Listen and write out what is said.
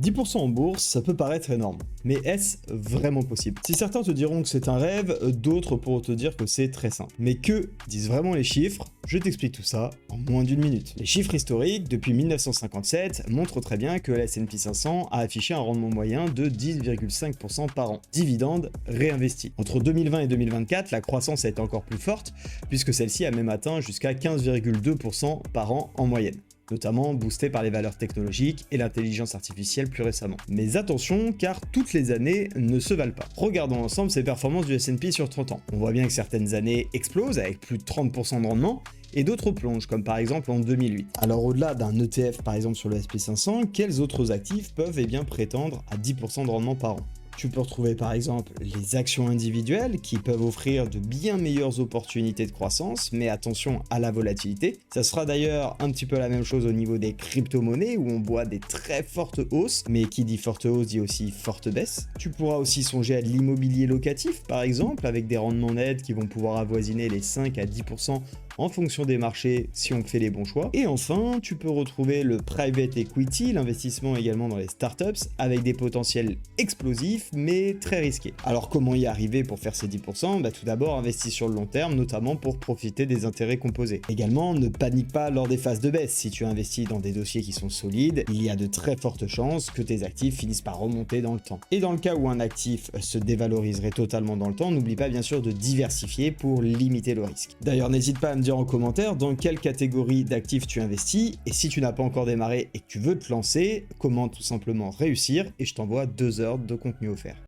10% en bourse, ça peut paraître énorme, mais est-ce vraiment possible? Si certains te diront que c'est un rêve, d'autres pourront te dire que c'est très simple. Mais que disent vraiment les chiffres? Je t'explique tout ça en moins d'une minute. Les chiffres historiques, depuis 1957, montrent très bien que la S&P 500 a affiché un rendement moyen de 10,5% par an, dividendes réinvestis. Entre 2020 et 2024, la croissance a été encore plus forte, puisque celle-ci a même atteint jusqu'à 15,2% par an en moyenne, notamment boosté par les valeurs technologiques et l'intelligence artificielle plus récemment. Mais attention, car toutes les années ne se valent pas. Regardons ensemble ces performances du S&P sur 30 ans. On voit bien que certaines années explosent avec plus de 30% de rendement, et d'autres plongent, comme par exemple en 2008. Alors au-delà d'un ETF par exemple sur le S&P 500, quels autres actifs peuvent bien prétendre à 10% de rendement par an? Tu peux retrouver par exemple les actions individuelles qui peuvent offrir de bien meilleures opportunités de croissance, mais attention à la volatilité. Ça sera d'ailleurs un petit peu la même chose au niveau des crypto-monnaies où on voit des très fortes hausses, mais qui dit forte hausse dit aussi forte baisse. Tu pourras aussi songer à de l'immobilier locatif par exemple, avec des rendements nets qui vont pouvoir avoisiner les 5 à 10% en fonction des marchés si on fait les bons choix. Et enfin, tu peux retrouver le private equity, l'investissement également dans les startups, avec des potentiels explosifs mais très risqués. Alors comment y arriver pour faire ces 10%? Tout d'abord, investis sur le long terme, notamment pour profiter des intérêts composés. Également, ne panique pas lors des phases de baisse. Si tu investis dans des dossiers qui sont solides, il y a de très fortes chances que tes actifs finissent par remonter dans le temps. Et dans le cas où un actif se dévaloriserait totalement dans le temps, n'oublie pas bien sûr de diversifier pour limiter le risque. D'ailleurs, n'hésite pas à me dire en commentaire dans quelle catégorie d'actifs tu investis, et si tu n'as pas encore démarré et que tu veux te lancer, comment tout simplement réussir, et je t'envoie 2 heures de contenu offert.